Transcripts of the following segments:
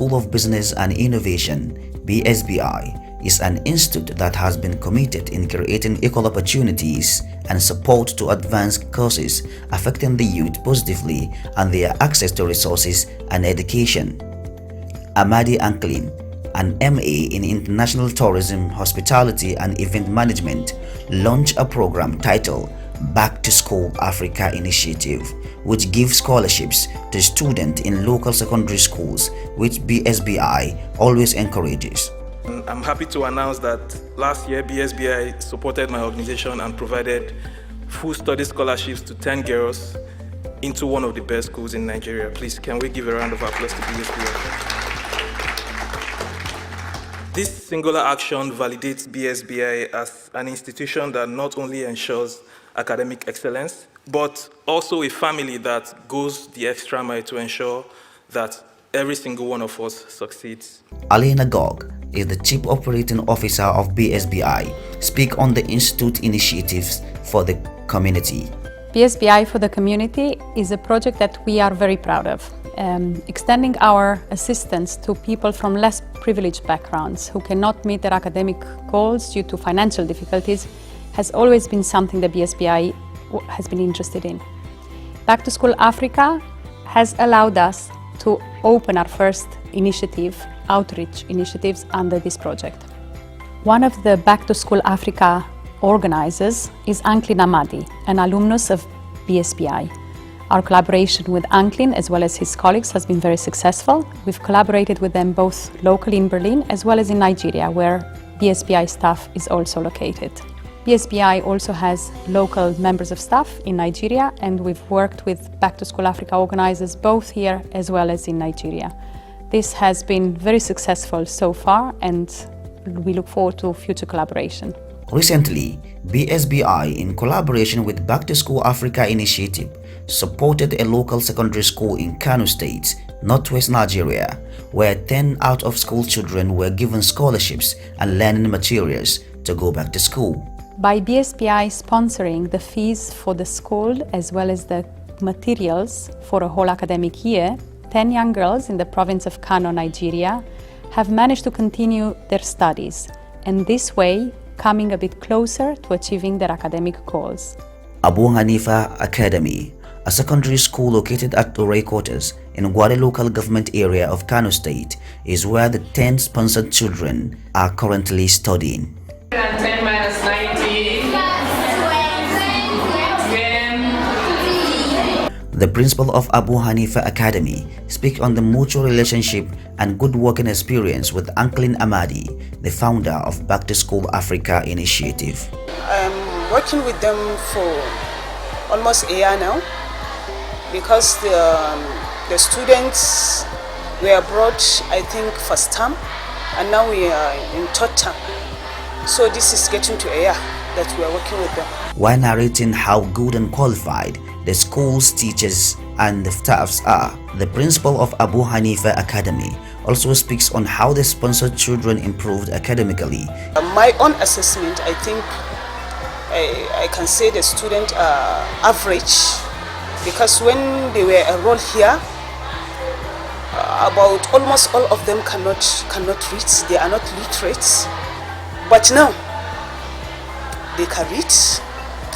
School of Business and Innovation, BSBI, is an institute that has been committed in creating equal opportunities and support to advance courses affecting the youth positively and their access to resources and education. Amadi Anklin, an MA in International Tourism, Hospitality and Event Management, launched a program titled Back to School Africa Initiative, which gives scholarships to students in local secondary schools, which BSBI always encourages. I'm happy to announce that last year BSBI supported my organization and provided full study scholarships to 10 girls into one of the best schools in Nigeria. Please, can we give a round of applause to BSBI? This singular action validates BSBI as an institution that not only ensures academic excellence, but also a family that goes the extra mile to ensure that every single one of us succeeds. Alina Gog is the Chief Operating Officer of BSBI. Speak on the Institute initiatives for the community. BSBI for the community is a project that we are very proud of. Extending our assistance to people from less privileged backgrounds who cannot meet their academic goals due to financial difficulties has always been something that BSBI has been interested in. Back to School Africa has allowed us to open our first initiative, outreach initiatives under this project. One of the Back to School Africa organizers is Anklin Amadi, an alumnus of BSBI. Our collaboration with Anklin as well as his colleagues has been very successful. We've collaborated with them both locally in Berlin as well as in Nigeria, where BSBI staff is also located. BSBI also has local members of staff in Nigeria, and we've worked with Back to School Africa organizers both here as well as in Nigeria. This has been very successful so far, and we look forward to future collaboration. Recently, BSBI, in collaboration with Back to School Africa Initiative, supported a local secondary school in Kano State, northwest Nigeria, where 10 out-of-school children were given scholarships and learning materials to go back to school. By BSBI sponsoring the fees for the school as well as the materials for a whole academic year, 10 young girls in the province of Kano, Nigeria, have managed to continue their studies, and this way coming a bit closer to achieving their academic goals. Abu Hanifa Academy, a secondary school located at Ore Quarters in Gwale local government area of Kano State, is where the 10 sponsored children are currently studying. 10 minus 90. The principal of Abu Hanifa Academy speaks on the mutual relationship and good working experience with Anklin Amadi, the founder of Back to School Africa Initiative. I'm working with them for almost a year now, because the students were brought, I think, first term, and now we are in third term. So this is getting to a year that we are working with them. While narrating how good and qualified the school's teachers and the staffs are, the principal of Abu Hanifa Academy also speaks on how the sponsored children improved academically. My own assessment, I think I can say the students are average, because when they were enrolled here, about almost all of them cannot read. They are not literate. But now they can read,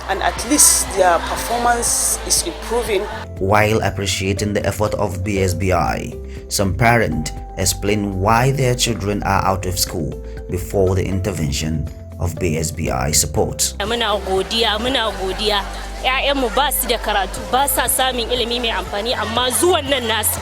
and at least their performance is improving. While appreciating the effort of BSBI, some parents explain why their children are out of school before the intervention of BSBI support. Muna godiya. ‘Ya'yanmu ba su da karatu, ba sa samun ilimi mai amfani, amma zuwan nan nasu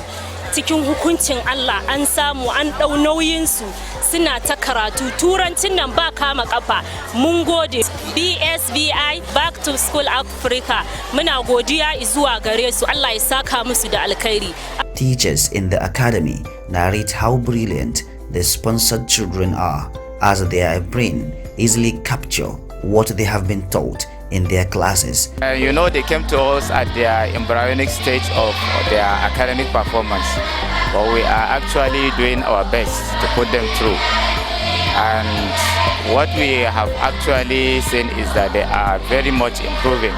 cikin hukuncin Allah an samu, an ɗau nauyinsu suna ta karatu. Turancin nan ba kama kafa. Mun gode BSBI Back to School Africa. Muna godiya zuwa gare su. Allah ya saka musu da alkhairi. Teachers in the academy narrate how brilliant the sponsored children are, as their brain easily capture what they have been taught in their classes. They came to us at their embryonic stage of their academic performance, but we are actually doing our best to put them through. And what we have actually seen is that they are very much improving.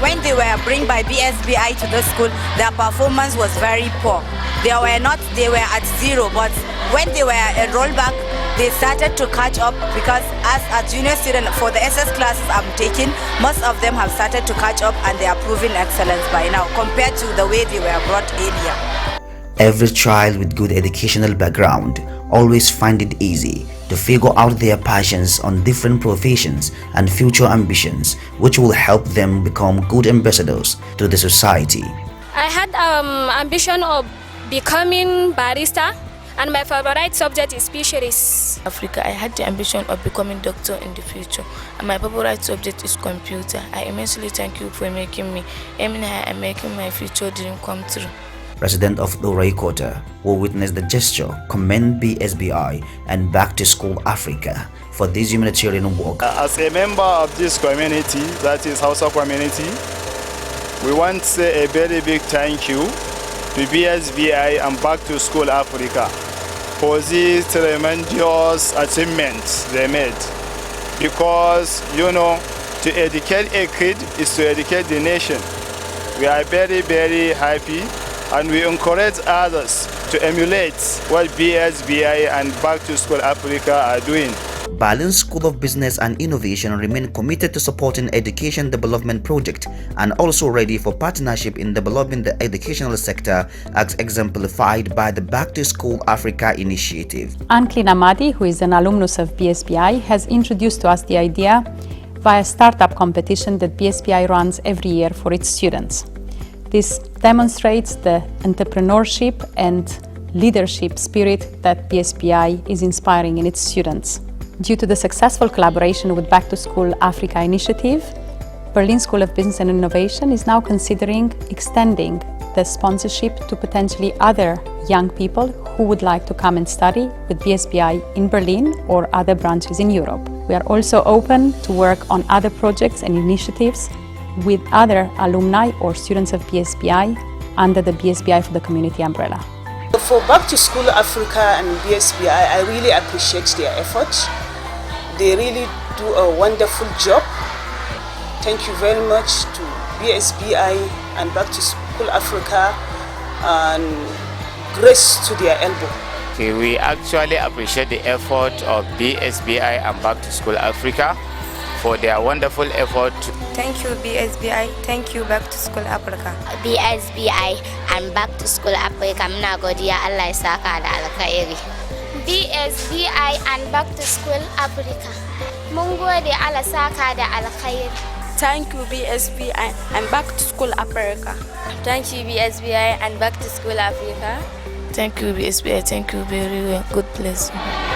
When they were brought by BSBI to the school, their performance was very poor. They were at zero, but when they were enrolled back, they started to catch up, because as a junior student for the SS classes I'm taking, most of them have started to catch up and they are proving excellence by now compared to the way they were brought earlier. Every child with good educational background always find it easy to figure out their passions on different professions and future ambitions, which will help them become good ambassadors to the society. I had ambition of becoming barista, and my favorite subject is fisheries. Africa, I had the ambition of becoming doctor in the future, and my favorite subject is computer. I immensely thank you for making me aiming high and making my future dream come true. President of Dorai Quarter, who witnessed the gesture, commend BSBI and Back to School Africa for this humanitarian work. As a member of this community, that is Hausa community, we want to say a very big thank you to BSBI and Back to School Africa for these tremendous achievements they made. Because, you know, to educate a kid is to educate the nation. We are very, very happy, and we encourage others to emulate what BSBI and Back to School Africa are doing. Berlin School of Business and Innovation remain committed to supporting education development project and also ready for partnership in developing the educational sector, as exemplified by the Back to School Africa initiative. Anklin Amadi, who is an alumnus of BSBI, has introduced to us the idea via a startup competition that BSBI runs every year for its students. This demonstrates the entrepreneurship and leadership spirit that BSBI is inspiring in its students. Due to the successful collaboration with Back to School Africa initiative, Berlin School of Business and Innovation is now considering extending the sponsorship to potentially other young people who would like to come and study with BSBI in Berlin or other branches in Europe. We are also open to work on other projects and initiatives with other alumni or students of BSBI under the BSBI for the Community umbrella. For Back to School Africa and BSBI, I really appreciate their efforts. They really do a wonderful job. Thank you very much to BSBI and Back to School Africa, and grace to their elbow. Okay, we actually appreciate the effort of BSBI and Back to School Africa for their wonderful effort. Thank you BSBI, thank you Back to School Africa. BSBI and Back to School Africa, muna godiya, Allah ya saka da alkhairi. BSBI and Back to School Africa. Mun gode, Allah saka da alkhairi. Thank you BSBI and Back to School Africa. Thank you BSBI and Back to School Africa. Thank you BSBI, thank you very well. God bless you.